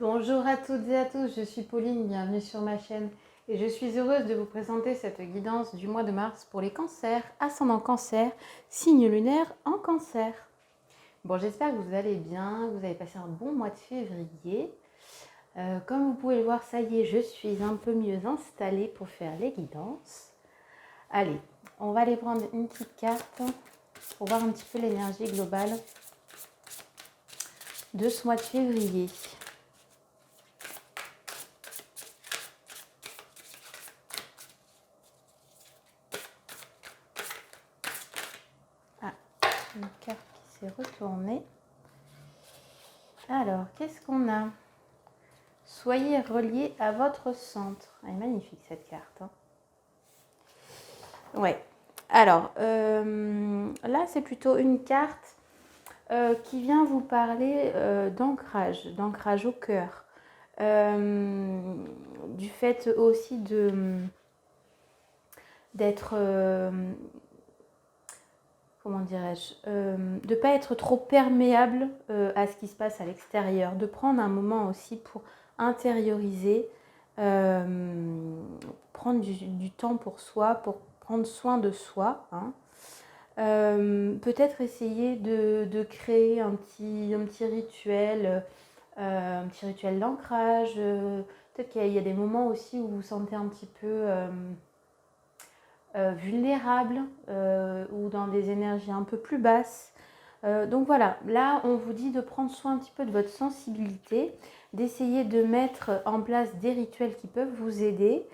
Bonjour à toutes et à tous, je suis Pauline, bienvenue sur ma chaîne et je suis heureuse de vous présenter cette guidance du mois de mars pour les cancers, ascendant cancer, signe lunaire en cancer. Bon, j'espère que vous allez bien, que vous avez passé un bon mois de février. Comme vous pouvez le voir, ça y est, je suis un peu mieux installée pour faire les guidances. Allez, on va aller prendre une petite carte pour voir un petit peu l'énergie globale de ce mois de février. Une carte qui s'est retournée. Alors, qu'est-ce qu'on a? Soyez relié à votre centre. Elle est magnifique cette carte. Ouais. Alors, là, c'est plutôt une carte qui vient vous parler d'ancrage au cœur. Du fait aussi d'être... comment dirais-je, de ne pas être trop perméable à ce qui se passe à l'extérieur, de prendre un moment aussi pour intérioriser, prendre du temps pour soi, pour prendre soin de soi. Hein. Peut-être essayer de créer un petit rituel d'ancrage. Peut-être qu'il y a des moments aussi où vous vous sentez un petit peu... vulnérable ou dans des énergies un peu plus basses. Donc voilà, là on vous dit de prendre soin un petit peu de votre sensibilité, d'essayer de mettre en place des rituels qui peuvent vous aider.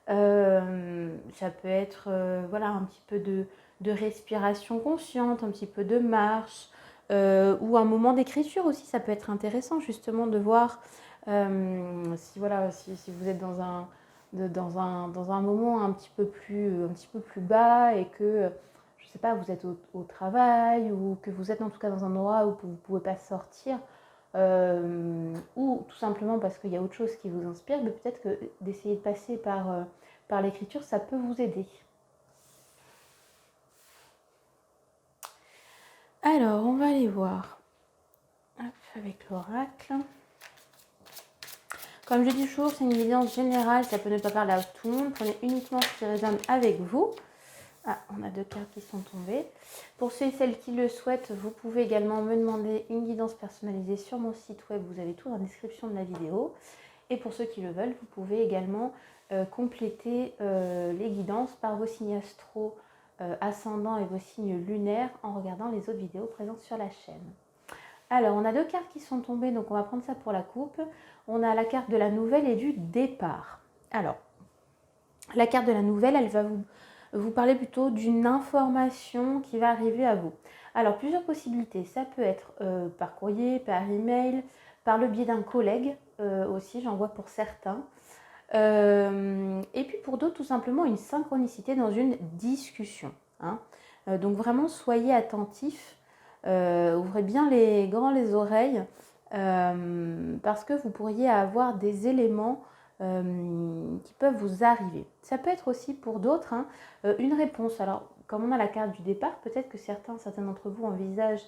Ça peut être voilà, un petit peu de respiration consciente, un petit peu de marche, ou un moment d'écriture aussi, ça peut être intéressant justement de voir si vous êtes dans un moment un petit peu plus bas et que, je ne sais pas, vous êtes au travail ou que vous êtes en tout cas dans un endroit où vous ne pouvez pas sortir, ou tout simplement parce qu'il y a autre chose qui vous inspire, mais peut-être que d'essayer de passer par l'écriture, ça peut vous aider. Alors, on va aller voir avec l'oracle. Comme je dis toujours, c'est une guidance générale, ça peut ne pas parler à tout le monde. Prenez uniquement ce qui résonne avec vous. Ah, on a 2 cartes qui sont tombées. Pour ceux et celles qui le souhaitent, vous pouvez également me demander une guidance personnalisée sur mon site web. Vous avez tout dans la description de la vidéo. Et pour ceux qui le veulent, vous pouvez également compléter les guidances par vos signes astro ascendants et vos signes lunaires en regardant les autres vidéos présentes sur la chaîne. Alors, on a 2 cartes qui sont tombées, donc on va prendre ça pour la coupe. On a la carte de la nouvelle et du départ. Alors, la carte de la nouvelle, elle va vous parler plutôt d'une information qui va arriver à vous. Alors, plusieurs possibilités. Ça peut être par courrier, par email, par le biais d'un collègue aussi, j'en vois pour certains. Et puis pour d'autres, tout simplement une synchronicité dans une discussion. Hein. Donc vraiment, soyez attentifs. Ouvrez bien les oreilles parce que vous pourriez avoir des éléments qui peuvent vous arriver. Ça peut être aussi pour d'autres une réponse. Alors, comme on a la carte du départ, peut-être que certains d'entre vous envisagent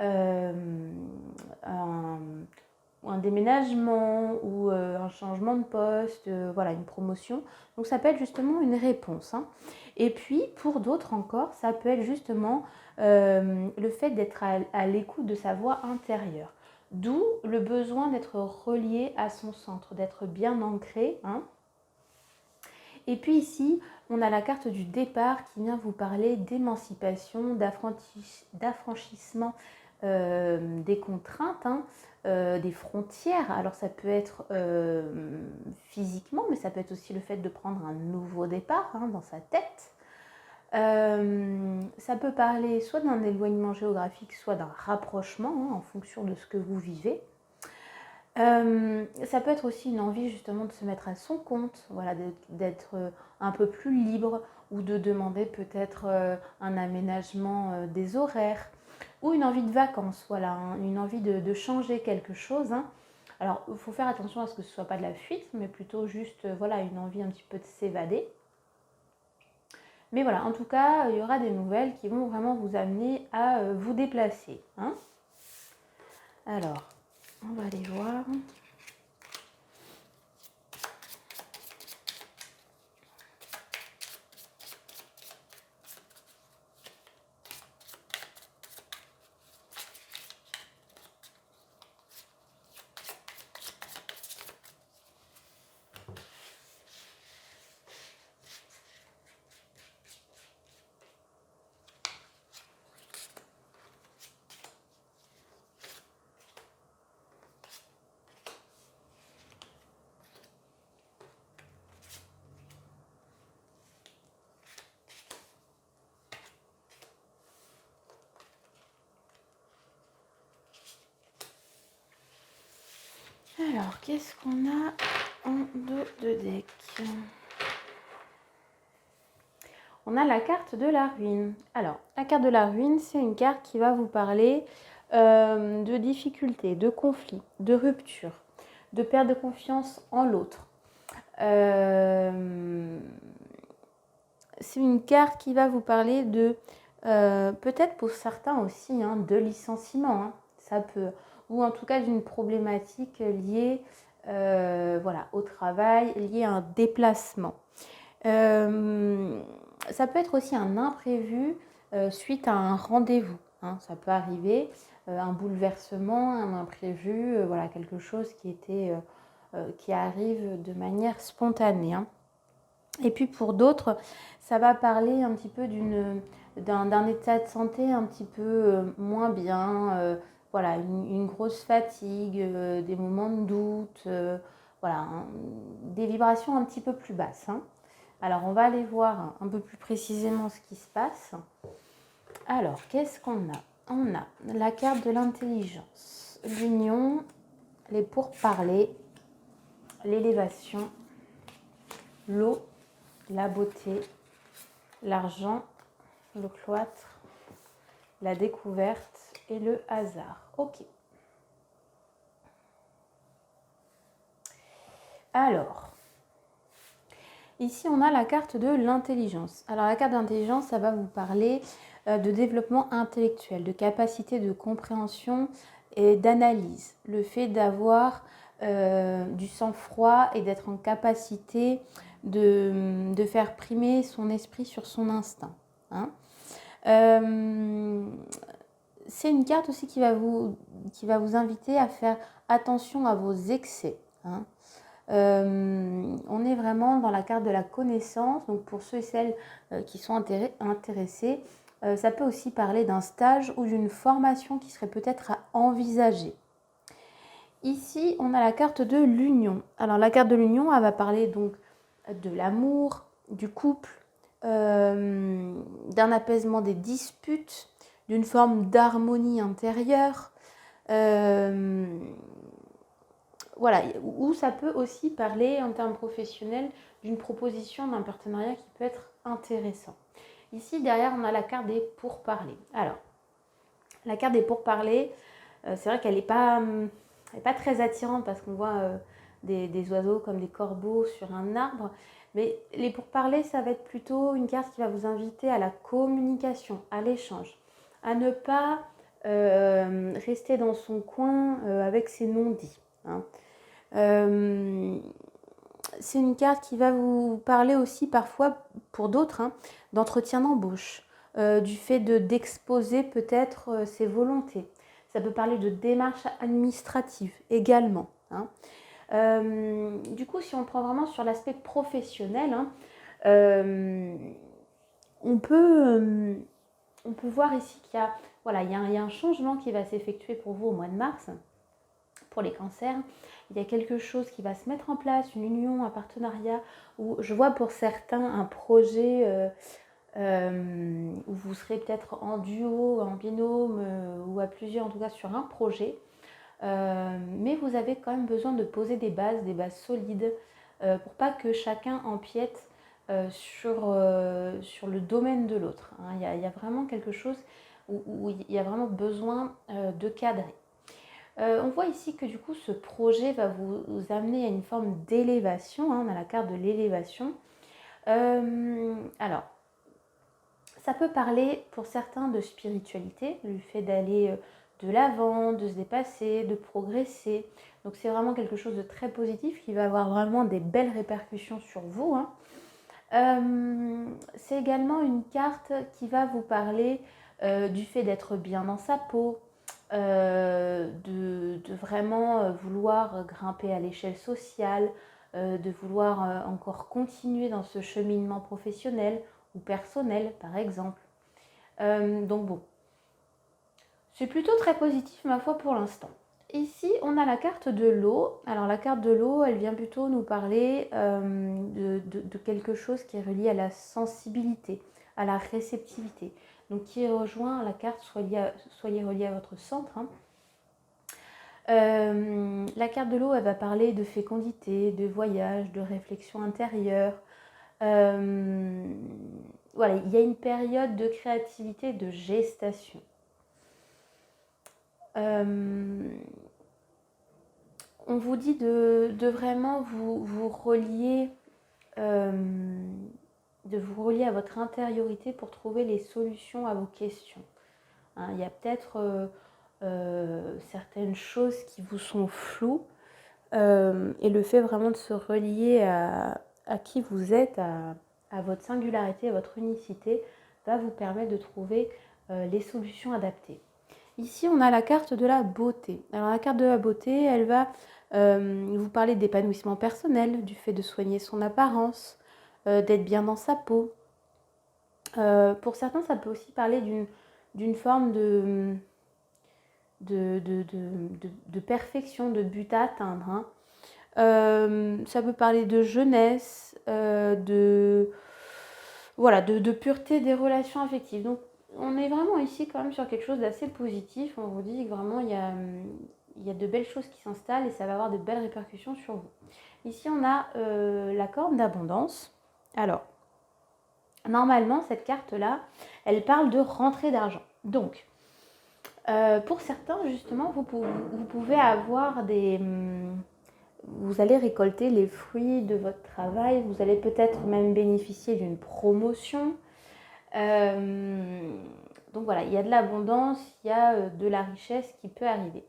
un déménagement ou un changement de poste, voilà, une promotion. Donc ça peut être justement une réponse. Hein. Et puis pour d'autres encore, ça peut être justement le fait d'être à l'écoute de sa voix intérieure. D'où le besoin d'être relié à son centre, d'être bien ancré. Hein. Et puis ici, on a la carte du départ qui vient vous parler d'émancipation, d'affranchissement des contraintes, hein, des frontières. Alors ça peut être physiquement, mais ça peut être aussi le fait de prendre un nouveau départ hein, dans sa tête. Ça peut parler soit d'un éloignement géographique, soit d'un rapprochement hein, en fonction de ce que vous vivez. Ça peut être aussi une envie justement de se mettre à son compte, voilà, d'être un peu plus libre ou de demander peut-être un aménagement des horaires ou une envie de vacances, voilà, hein, une envie de changer quelque chose. Hein. Alors, il faut faire attention à ce que ce ne soit pas de la fuite, mais plutôt juste voilà, une envie un petit peu de s'évader. Mais voilà, en tout cas, il y aura des nouvelles qui vont vraiment vous amener à vous déplacer. Hein. Alors, on va aller voir. Alors, qu'est-ce qu'on a en dos de deck? On a la carte de la ruine. Alors, la carte de la ruine, c'est une carte qui va vous parler de difficultés, de conflits, de ruptures, de perte de confiance en l'autre. C'est une carte qui va vous parler de, peut-être pour certains aussi, hein, de licenciement. Hein, ça peut, ou en tout cas d'une problématique liée voilà, au travail, liée à un déplacement. Ça peut être aussi un imprévu suite à un rendez-vous. Hein, ça peut arriver, un bouleversement, un imprévu, voilà, quelque chose qui arrive de manière spontanée. Hein. Et puis pour d'autres, ça va parler un petit peu d'un état de santé un petit peu moins bien, voilà, une grosse fatigue, des moments de doute, voilà, des vibrations un petit peu plus basses. Hein. Alors, on va aller voir un peu plus précisément ce qui se passe. Alors, qu'est-ce qu'on a? On a la carte de l'intelligence, l'union, les pourparlers, l'élévation, l'eau, la beauté, l'argent, le cloître, la découverte et le hasard. Ok. Alors, ici, on a la carte de l'intelligence. Alors, la carte d'intelligence, ça va vous parler de développement intellectuel, de capacité de compréhension et d'analyse. Le fait d'avoir du sang-froid et d'être en capacité de faire primer son esprit sur son instinct. Hein. C'est une carte aussi qui va vous inviter à faire attention à vos excès. Hein. On est vraiment dans la carte de la connaissance. Donc pour ceux et celles qui sont intéressés, ça peut aussi parler d'un stage ou d'une formation qui serait peut-être à envisager. Ici, on a la carte de l'union. Alors la carte de l'union, elle va parler donc de l'amour, du couple, d'un apaisement des disputes, d'une forme d'harmonie intérieure. Voilà, ou ça peut aussi parler en termes professionnels d'une proposition d'un partenariat qui peut être intéressant. Ici, derrière, on a la carte des pourparlers. Alors, la carte des pourparlers, c'est vrai qu'elle n'est pas très attirante parce qu'on voit des oiseaux comme des corbeaux sur un arbre. Mais les pourparlers, ça va être plutôt une carte qui va vous inviter à la communication, à l'échange, à ne pas rester dans son coin avec ses non-dits. Hein. C'est une carte qui va vous parler aussi parfois, pour d'autres, hein, d'entretien d'embauche, du fait d'exposer peut-être ses volontés. Ça peut parler de démarches administratives également. Hein. Du coup, si on prend vraiment sur l'aspect professionnel, hein, on peut voir ici qu'il y a, voilà, il y a un changement qui va s'effectuer pour vous au mois de mars. Pour les cancers, il y a quelque chose qui va se mettre en place, une union, un partenariat, où je vois pour certains un projet où vous serez peut-être en duo, en binôme ou à plusieurs en tout cas sur un projet. Mais vous avez quand même besoin de poser des bases solides pour pas que chacun empiète sur le domaine de l'autre. Hein. Il y a vraiment quelque chose où il y a vraiment besoin de cadrer. On voit ici que du coup ce projet va vous amener à une forme d'élévation. Hein, on a la carte de l'élévation. Alors, ça peut parler pour certains de spiritualité, du fait d'aller de l'avant, de se dépasser, de progresser. Donc c'est vraiment quelque chose de très positif qui va avoir vraiment des belles répercussions sur vous. Hein. C'est également une carte qui va vous parler du fait d'être bien dans sa peau, de vraiment vouloir grimper à l'échelle sociale, de vouloir encore continuer dans ce cheminement professionnel ou personnel par exemple. Donc bon, c'est plutôt très positif ma foi pour l'instant. Ici, on a la carte de l'eau. Alors la carte de l'eau, elle vient plutôt nous parler de quelque chose qui est relié à la sensibilité, à la réceptivité. Donc qui rejoint la carte, soyez relié à votre centre. Hein. La carte de l'eau, elle va parler de fécondité, de voyage, de réflexion intérieure. Voilà, il y a une période de créativité, de gestation. On vous dit de vraiment vous relier, de vous relier à votre intériorité pour trouver les solutions à vos questions. Hein, il y a peut-être certaines choses qui vous sont floues et le fait vraiment de se relier à qui vous êtes, à votre singularité, à votre unicité, va vous permettre de trouver les solutions adaptées. Ici, on a la carte de la beauté. Alors, la carte de la beauté, elle va vous parler d'épanouissement personnel, du fait de soigner son apparence, d'être bien dans sa peau. Pour certains, ça peut aussi parler d'une forme de perfection, de but à atteindre. Hein. Ça peut parler de jeunesse, voilà, de pureté des relations affectives. Donc, on est vraiment ici quand même sur quelque chose d'assez positif. On vous dit que vraiment, il y a de belles choses qui s'installent et ça va avoir de belles répercussions sur vous. Ici, on a la corne d'abondance. Alors, normalement, cette carte-là, elle parle de rentrée d'argent. Donc, pour certains, justement, vous pouvez avoir vous allez récolter les fruits de votre travail, vous allez peut-être même bénéficier d'une promotion. Donc voilà, il y a de l'abondance, il y a de la richesse qui peut arriver.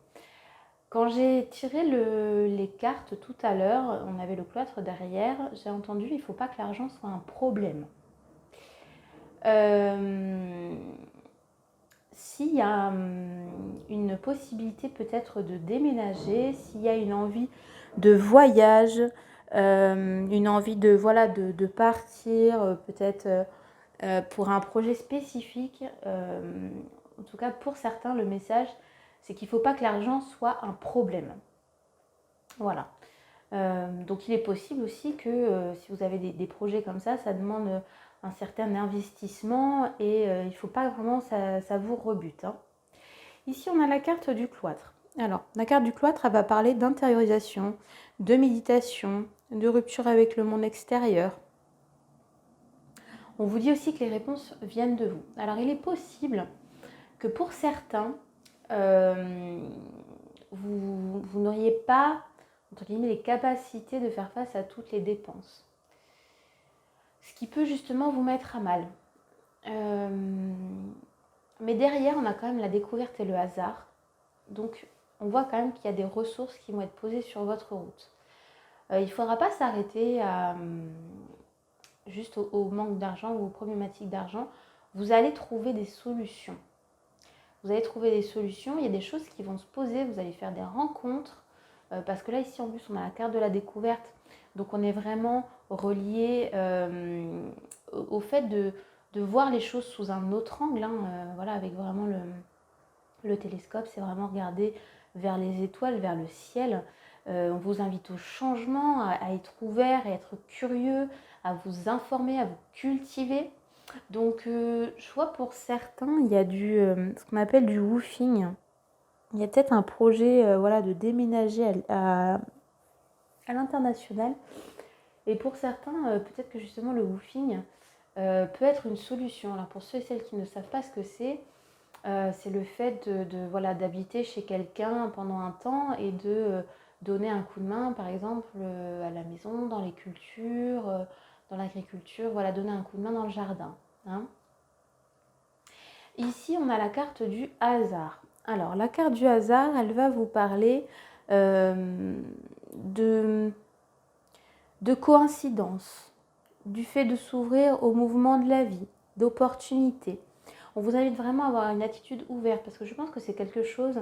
Quand j'ai tiré les cartes tout à l'heure, on avait le cloître derrière, j'ai entendu il ne faut pas que l'argent soit un problème. S'il y a une possibilité peut-être de déménager, s'il y a une envie de voyage, une envie de partir, peut-être pour un projet spécifique, en tout cas pour certains, le message, c'est qu'il ne faut pas que l'argent soit un problème. Voilà. Donc il est possible aussi que si vous avez des projets comme ça demande un certain investissement et il ne faut pas vraiment ça vous rebute. Hein. Ici, on a la carte du cloître. Alors, la carte du cloître, elle va parler d'intériorisation, de méditation, de rupture avec le monde extérieur. On vous dit aussi que les réponses viennent de vous. Alors, il est possible que pour certains, vous n'auriez pas, entre guillemets, les capacités de faire face à toutes les dépenses. Ce qui peut justement vous mettre à mal. Mais derrière, on a quand même la découverte et le hasard. Donc, on voit quand même qu'il y a des ressources qui vont être posées sur votre route. Il ne faudra pas s'arrêter juste au manque d'argent ou aux problématiques d'argent. Vous allez trouver des solutions. Vous allez trouver des solutions. Il y a des choses qui vont se poser. Vous allez faire des rencontres. Parce que là, ici, en plus, on a la carte de la découverte. Donc, on est vraiment relié au fait de voir les choses sous un autre angle. Hein, voilà, avec vraiment le télescope, c'est vraiment regarder vers les étoiles, vers le ciel. On vous invite au changement, à être ouvert, à être curieux, à vous informer, à vous cultiver. Donc, je vois pour certains, il y a ce qu'on appelle du woofing. Il y a peut-être un projet de déménager à l'international. Et pour certains, peut-être que justement le woofing peut être une solution. Alors pour ceux et celles qui ne savent pas ce que c'est le fait d'habiter chez quelqu'un pendant un temps et de donner un coup de main, par exemple, à la maison, dans les cultures, dans l'agriculture, donner un coup de main dans le jardin. Hein. Ici, on a la carte du hasard. Alors, la carte du hasard, elle va vous parler de coïncidence, du fait de s'ouvrir au mouvement de la vie, d'opportunités. On vous invite vraiment à avoir une attitude ouverte parce que je pense que c'est quelque chose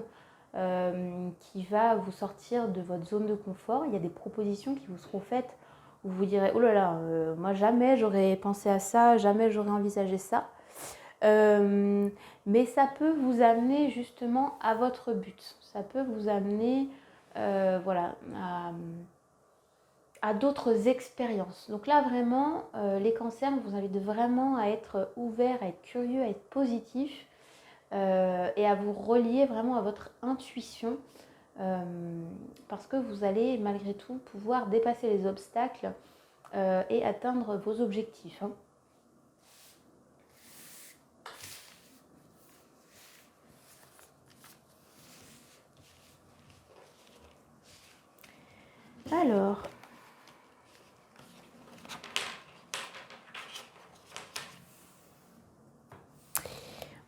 qui va vous sortir de votre zone de confort. Il y a des propositions qui vous seront faites où vous direz « Oh là là, moi jamais j'aurais pensé à ça, jamais j'aurais envisagé ça. » Mais ça peut vous amener justement à votre but. Ça peut vous amener à d'autres expériences. Donc là, vraiment, les cancers vous invitent vraiment à être ouverts, à être curieux, à être positifs et à vous relier vraiment à votre intuition parce que vous allez malgré tout pouvoir dépasser les obstacles et atteindre vos objectifs. Hein. Alors,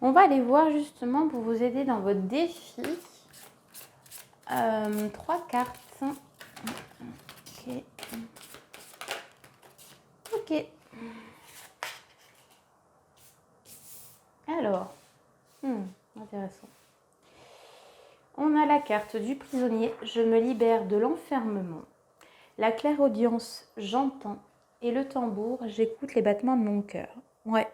on va aller voir justement pour vous aider dans votre défi. 3 cartes. Ok. Ok. Alors, intéressant. On a la carte du prisonnier, je me libère de l'enfermement. La clairaudience, j'entends. Et le tambour, j'écoute les battements de mon cœur. Ouais.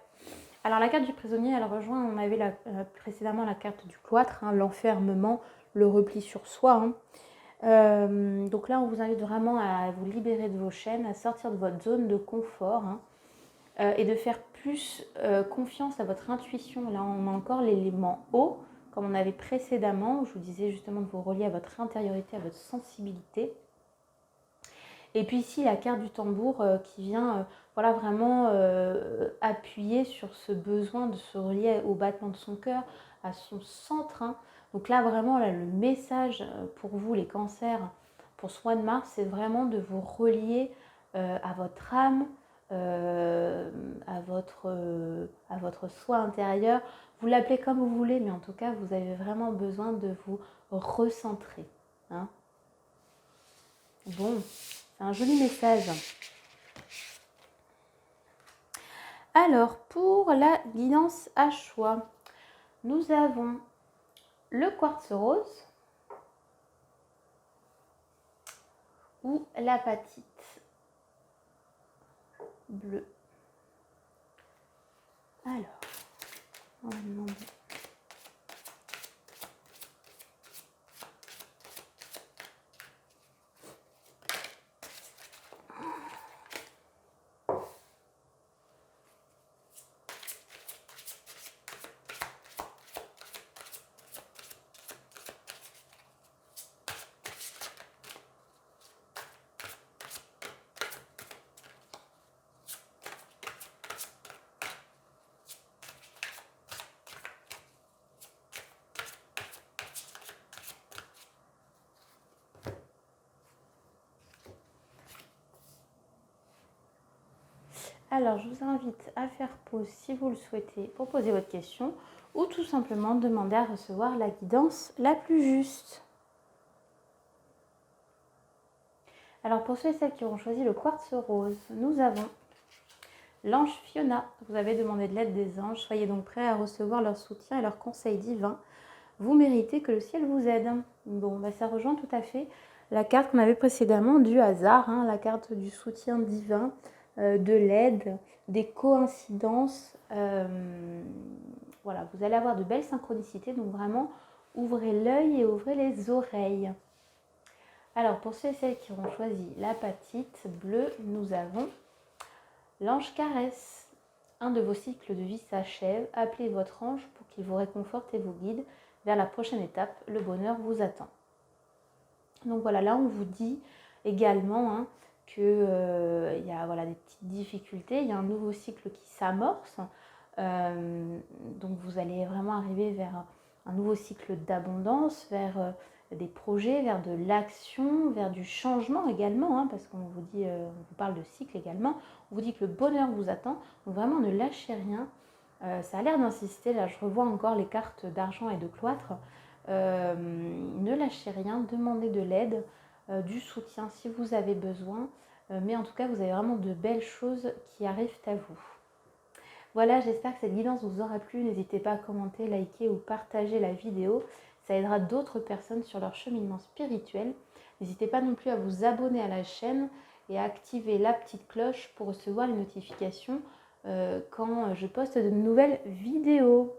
Alors la carte du prisonnier, elle rejoint, on avait précédemment la carte du cloître, hein, l'enfermement, le repli sur soi. Hein. Donc là, on vous invite vraiment à vous libérer de vos chaînes, à sortir de votre zone de confort hein, et de faire plus confiance à votre intuition. Là, on a encore l'élément eau, comme on avait précédemment, où je vous disais justement de vous relier à votre intériorité, à votre sensibilité. Et puis ici, la carte du tambour qui vient voilà, vraiment appuyer sur ce besoin de se relier au battement de son cœur, à son centre. Hein. Donc là, vraiment, là, le message pour vous, les cancers, pour ce mois de mars, c'est vraiment de vous relier à votre âme, à votre soi intérieur. Vous l'appelez comme vous voulez, mais en tout cas, vous avez vraiment besoin de vous recentrer. Hein. Bon. C'est un joli message. Alors, pour la guidance à choix, nous avons le quartz rose ou l'apatite bleue. Alors, on va demander. Alors, je vous invite à faire pause si vous le souhaitez pour poser votre question ou tout simplement demander à recevoir la guidance la plus juste. Alors, pour ceux et celles qui auront choisi le quartz rose, nous avons l'ange Fiona. Vous avez demandé de l'aide des anges. Soyez donc prêts à recevoir leur soutien et leurs conseils divins. Vous méritez que le ciel vous aide. Bon, ça rejoint tout à fait la carte qu'on avait précédemment du hasard, hein, la carte du soutien divin, de l'aide, des coïncidences. Voilà, vous allez avoir de belles synchronicités, donc vraiment ouvrez l'œil et ouvrez les oreilles. Alors pour ceux et celles qui auront choisi l'apatite bleue, nous avons l'ange caresse. Un de vos cycles de vie s'achève, appelez votre ange pour qu'il vous réconforte et vous guide vers la prochaine étape, le bonheur vous attend. Donc voilà, là on vous dit également hein, qu'il y a voilà, des petites difficultés, il y a un nouveau cycle qui s'amorce, donc vous allez vraiment arriver vers un nouveau cycle d'abondance, vers des projets, vers de l'action, vers du changement également, hein, parce qu'on vous dit, on vous parle de cycle également, on vous dit que le bonheur vous attend, donc vraiment ne lâchez rien. Ça a l'air d'insister, là je revois encore les cartes d'argent et de cloître. Ne lâchez rien, demandez de l'aide, du soutien si vous avez besoin. Mais en tout cas, vous avez vraiment de belles choses qui arrivent à vous. Voilà, j'espère que cette guidance vous aura plu. N'hésitez pas à commenter, liker ou partager la vidéo. Ça aidera d'autres personnes sur leur cheminement spirituel. N'hésitez pas non plus à vous abonner à la chaîne et à activer la petite cloche pour recevoir les notifications quand je poste de nouvelles vidéos.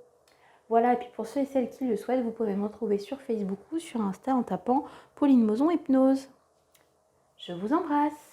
Voilà, et puis pour ceux et celles qui le souhaitent, vous pouvez me retrouver sur Facebook ou sur Insta en tapant Pauline Mozon Hypnose. Je vous embrasse!